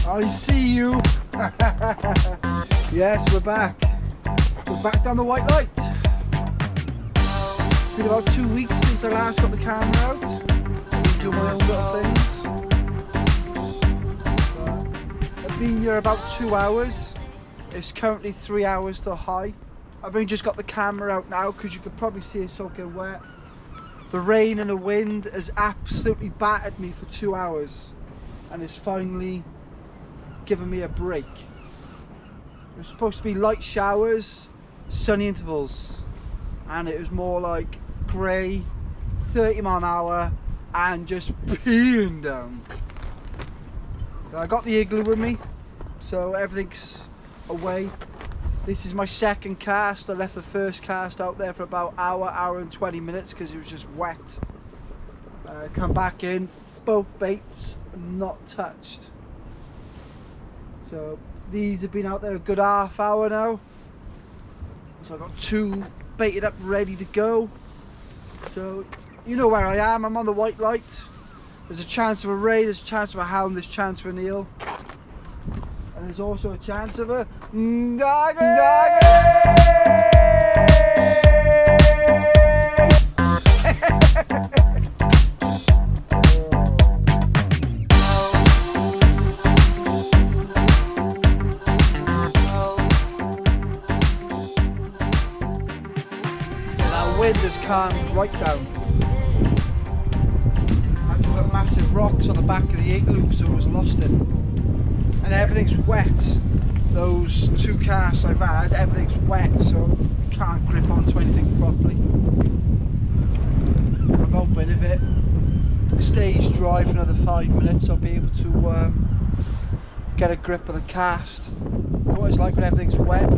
I see you. Yes, we're back. We're back down the white light. It's been about 2 weeks since I last got the camera out. I've been doing my own little things. I've been here about 2 hours. It's currently 3 hours till high. I've only just got the camera out now because you could probably see it soaking wet. The rain and the wind has absolutely battered me for 2 hours, and it's finally given me a break. It was supposed to be light showers, sunny intervals, and it was more like grey, 30 mile an hour, and just peeing down. I got the igloo with me, so everything's away. This is my second cast. I left the first cast out there for about hour and 20 minutes because it was just wet. Come back in, both baits not touched. So these have been out there a good half hour now. So I've got 2 baited up ready to go. So you know where I am, I'm on the white light. There's a chance of a ray, there's a chance of a hound, there's a chance of an eel. And there's also a chance of a That wind has calmed right down. I had to put massive rocks on the back of the igloo so it was lost it. And everything's wet. Those 2 casts I've had, everything's wet, so you can't grip onto anything properly. I'm hoping if it stays dry for another 5 minutes, I'll be able to get a grip on the cast. You know what it's like when everything's wet?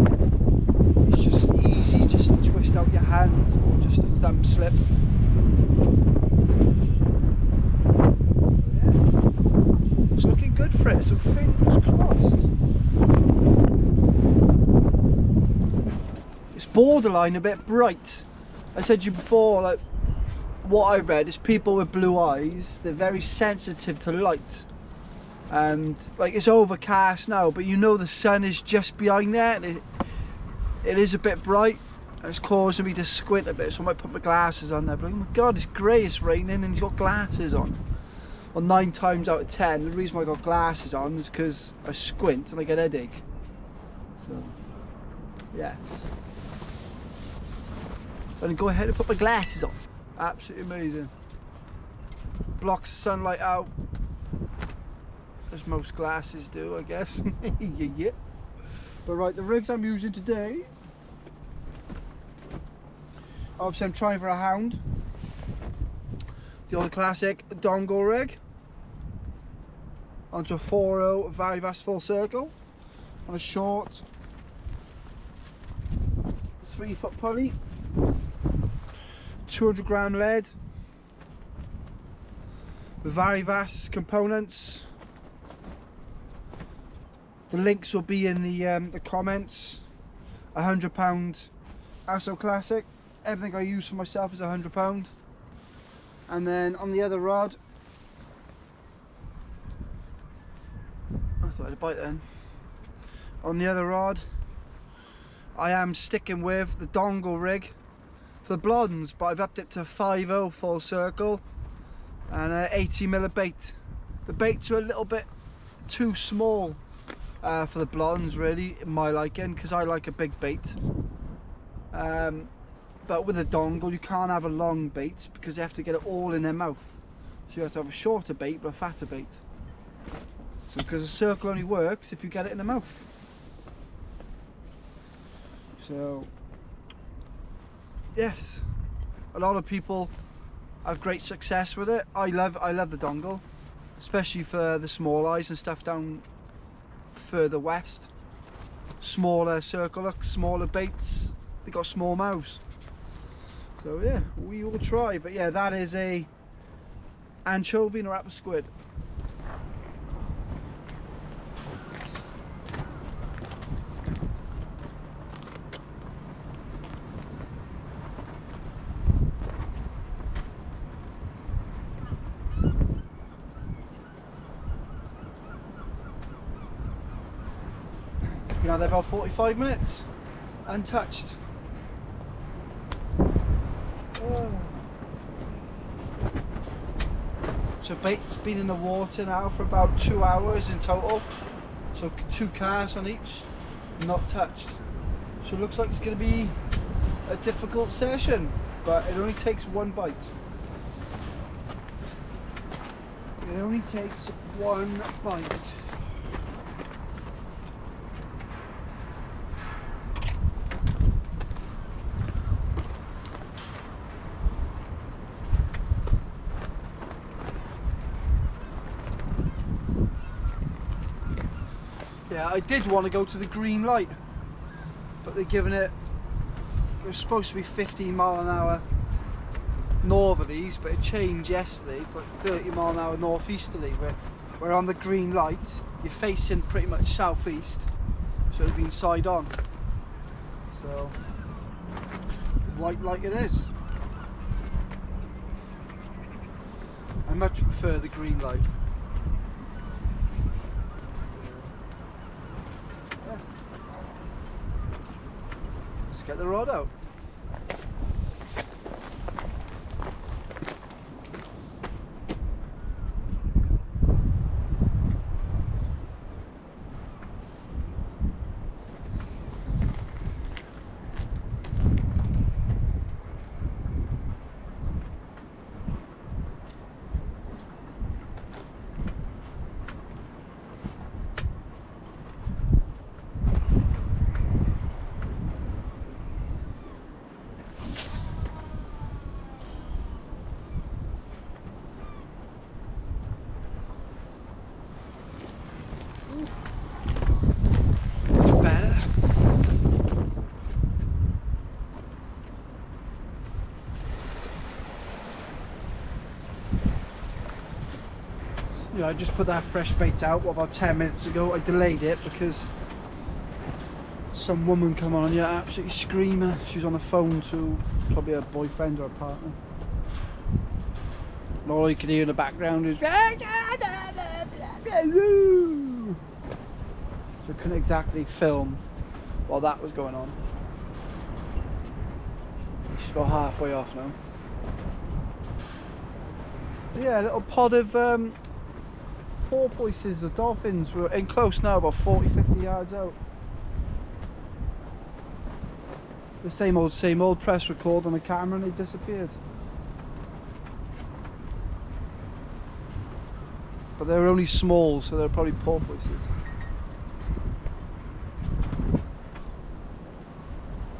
It's just easy just to twist out your hand or just a thumb slip. It's looking good for it, so fingers crossed. It's borderline a bit bright. I said to you before, like, what I read is people with blue eyes, they're very sensitive to light. And like, it's overcast now, but you know the sun is just behind there, and it is a bit bright, and it's causing me to squint a bit, so I might put my glasses on there. But oh my god, it's grey, it's raining, and he's got glasses on. Well, 9 times out of 10, the reason why I got glasses on is because I squint and I get a headache. So, yes. I'm going to go ahead and put my glasses on. Absolutely amazing. Blocks the sunlight out, as most glasses do, I guess. Yeah. But right, the rigs I'm using today, obviously I'm trying for a hound. The old classic dongle rig onto a 4.0 very vast full circle on a short 3-foot pulley, 200 gram lead, very vast components. The links will be in the comments. £100 ASO Classic. Everything I use for myself is £100. And then on the other rod, I thought I had a bite then. On the other rod, I am sticking with the dongle rig for the blondes, but I've upped it to 5.0 full circle and 80mm bait. The baits are a little bit too small for the blondes, really, in my liking, because I like a big bait. But with a dongle, you can't have a long bait because they have to get it all in their mouth. So you have to have a shorter bait but a fatter bait. So because a circle only works if you get it in the mouth. So yes, a lot of people have great success with it. I love the dongle, especially for the small eyes and stuff down further west. Smaller circle look, smaller baits, they got small mouths. So yeah, we will try. But yeah, that is a anchovy and a wrapper squid. Been out there about 45 minutes, untouched. Oh. So bait's been in the water now for about 2 hours in total. So 2 casts on each, not touched. So it looks like it's going to be a difficult session, but it only takes 1 bite. It only takes 1 bite. Yeah, I did want to go to the green light, but they're giving it, it's supposed to be 15 mile an hour northerlies, but it changed yesterday. It's like 30 mile an hour northeasterly. We're on the green light, you're facing pretty much southeast, so it's been side on. So, white light it is. I much prefer the green light. Let's get the rod out. Yeah, I just put that fresh bait out about 10 minutes ago. I delayed it because some woman come on here absolutely screaming. She's on the phone to probably her boyfriend or a partner. And all you can hear in the background is so I couldn't exactly film while that was going on. She's about halfway off now. Yeah, a little pod of porpoises or dolphins. We're in close now, about 40-50 yards out. The same old press record on the camera, and they disappeared. But they're only small, so they're probably porpoises.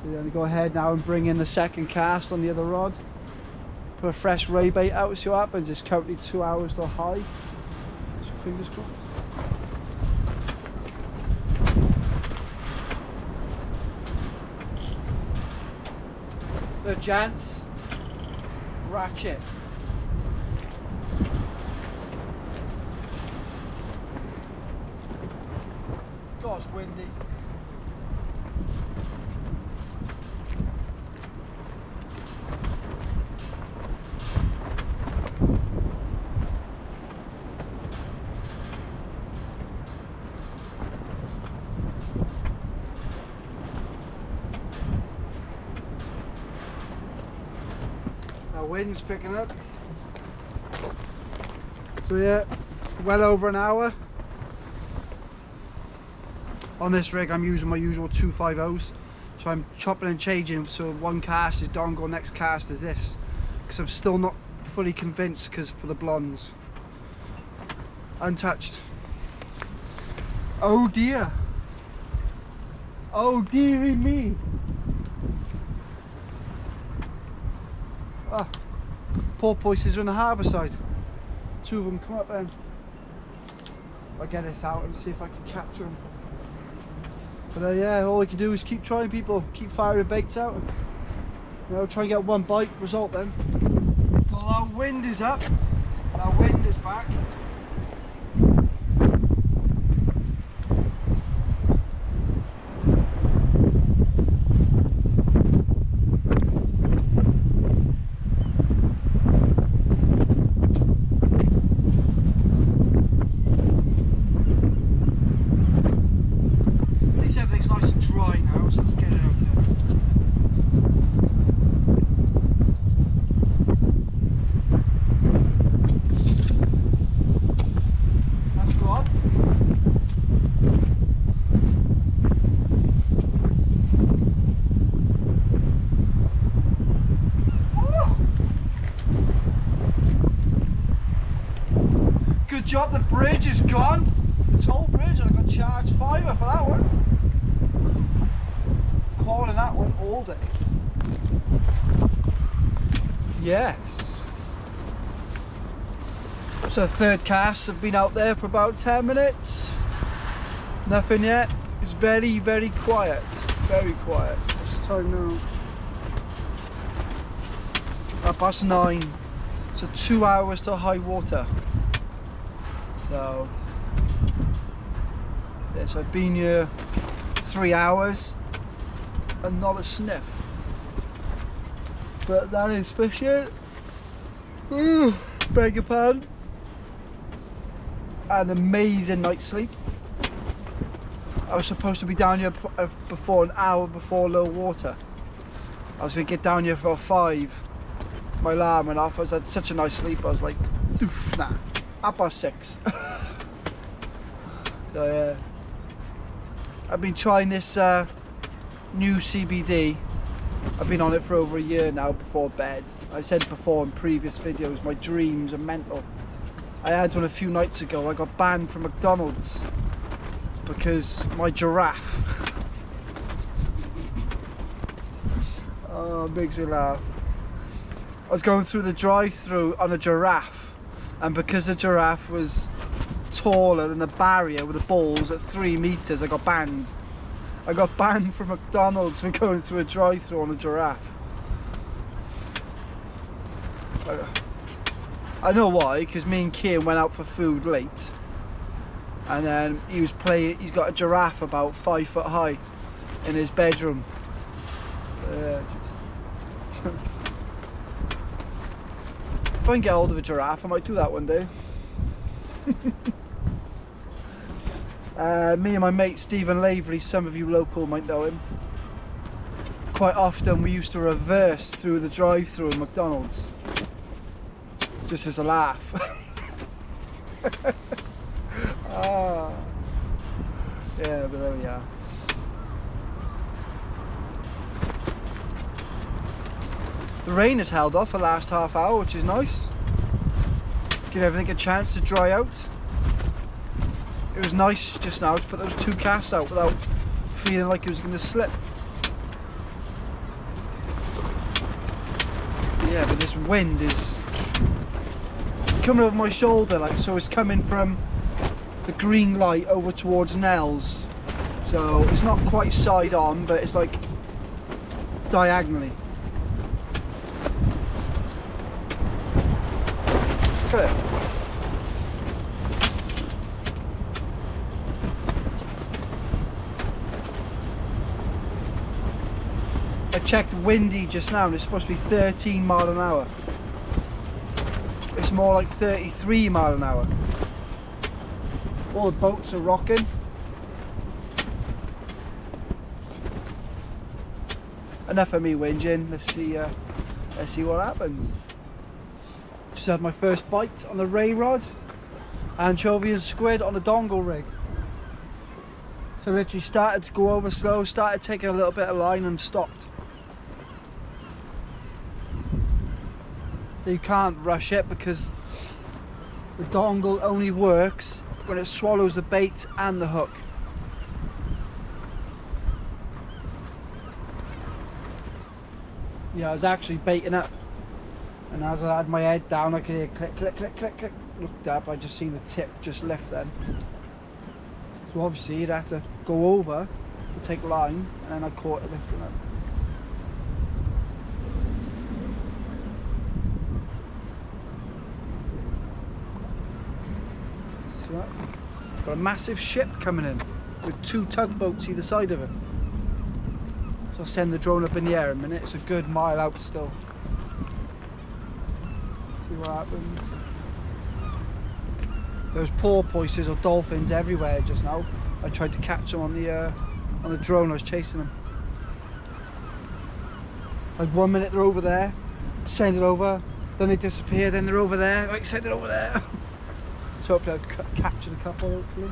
So you're going to go ahead now and bring in the second cast on the other rod. Put a fresh ray bait out, see what happens. It's currently 2 hours to high. So fingers crossed. The gents, ratchet. God, it's windy. Wind's picking up. So yeah, well over an hour. On this rig I'm using my usual 250s, so I'm chopping and changing. So one cast is dongle, next cast is this, because I'm still not fully convinced because for the blondes. Untouched. Oh dear. Oh dearie me. Ah, porpoises are on the harbour side. 2 of them come up then. I'll get this out and see if I can capture them. But yeah, all we can do is keep trying, people. Keep firing baits out. You know, try and get 1 bite result then. Well, our wind is up. Our wind is back. job, the bridge is gone. The toll bridge, and I got charged £5 for that one. Calling that one all day. Yes. So third cast, I've been out there for about 10 minutes. Nothing yet. It's very, very quiet. Very quiet. What's the time now? 9:30. So 2 hours to high water. So yes, I've been here 3 hours and not a sniff. But that is fishing. Beg your pardon. An amazing night's sleep. I was supposed to be down here before an hour before low water. I was going to get down here for about 5. My alarm went off. I had such a nice sleep. I was like, doof, nah, 6:30. So yeah, I've been trying this new CBD. I've been on it for over a year now before bed. I said before in previous videos, my dreams are mental. I had one a few nights ago. I got banned from McDonald's because my giraffe. Oh, it makes me laugh. I was going through the drive-through on a giraffe, and because the giraffe was taller than the barrier with the balls at 3 meters, I got banned. I got banned from McDonald's for going through a drive-through on a giraffe. I know why, because me and Kieran went out for food late, and then he's got a giraffe about 5 foot high in his bedroom. So, yeah, if I can get hold of a giraffe, I might do that one day. Me and my mate Stephen Lavery, some of you local might know him. Quite often we used to reverse through the drive-through at McDonald's, just as a laugh. Ah. Yeah, but there we are. The rain has held off the last half hour, which is nice. Give everything a chance to dry out. It was nice just now to put those 2 casts out without feeling like it was going to slip. Yeah, but this wind is coming over my shoulder, like, so it's coming from the green light over towards Nell's. So it's not quite side on, but it's like diagonally. Look at it. I checked windy just now and it's supposed to be 13 mile an hour. It's more like 33 mile an hour. All the boats are rocking. Enough of me whinging. Let's see what happens. Just had my first bite on the ray rod, anchovy and squid on a dongle rig. So literally started to go over slow, started taking a little bit of line and stopped. So you can't rush it because the dongle only works when it swallows the bait and the hook. Yeah, I was actually baiting up, and as I had my head down I could hear click, click, click, click, click. Looked up, I just seen the tip just lift then. So obviously you'd have to go over to take line, and then I caught it lifting up. See that? Got a massive ship coming in with 2 tugboats either side of it. So I'll send the drone up in the air in a minute. It's a good mile out still. See what happens. There's porpoises or dolphins everywhere just now. I tried to catch them on the drone. I was chasing them. Like 1 minute they're over there, send it over, then they disappear, then they're over there, like send it over there. So hopefully I've captured a couple, hopefully.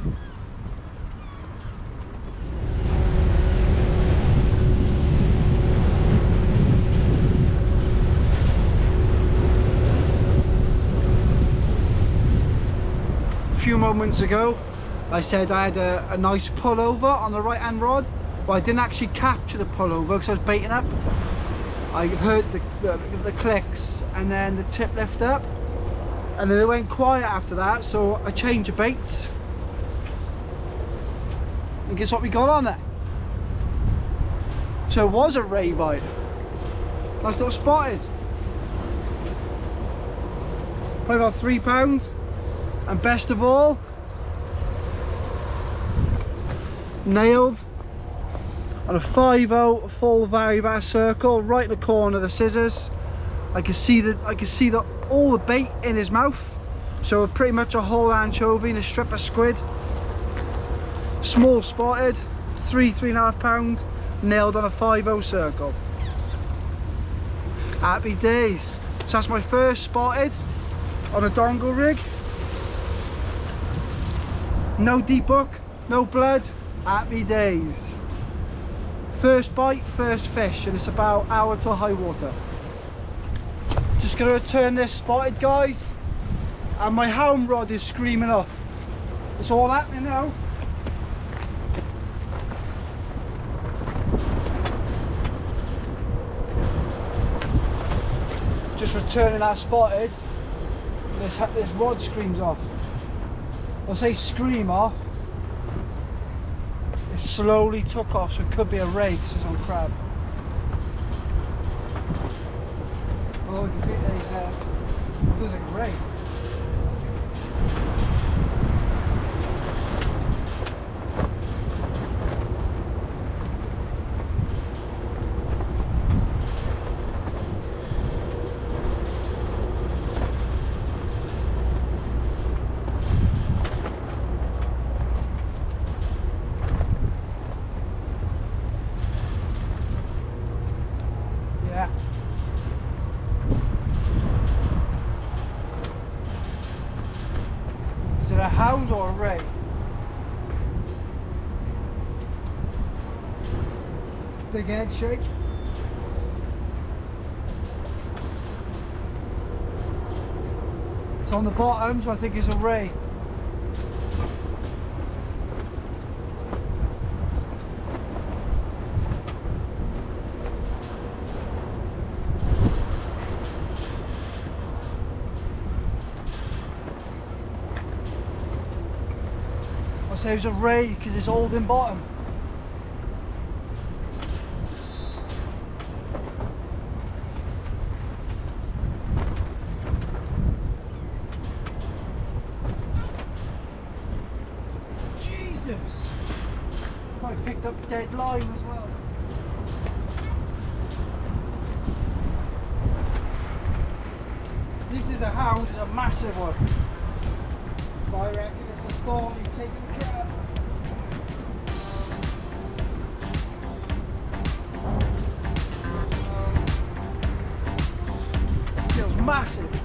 few moments ago, I said I had a nice pullover on the right hand rod. Well, I didn't actually capture the pullover because I was baiting up. I heard the clicks and then the tip lift up, and then it went quiet after that, so I changed the baits. And guess what we got on there? So it was a ray bite. Nice little spotted. Probably about £3. And best of all, nailed on a 5/0 full varibass circle right in the corner of the scissors. I can see all the bait in his mouth. So pretty much a whole anchovy and a strip of squid. Small spotted, 3.5 pound, nailed on a 5/0 circle. Happy days. So that's my first spotted on a dongle rig. No deep hook, no blood. Happy days. First bite, first fish, and it's about hour till high water. Just gonna return this spotted, guys, and my hound rod is screaming off. It's all happening now. Just returning our spotted. This rod screams off. I'll say scream off. It slowly took off, so it could be a ray because it's on crab. Oh, you can see it looks like a ray. Yeah. Is it a hound or a ray? Big head shake. It's on the bottom, so I think it's a ray. I'll say it's a ray because it's old in bottom. Jesus! I picked up dead line as well. This is a hound, it's a massive one. But I reckon it's a thorny taking crab. It feels massive.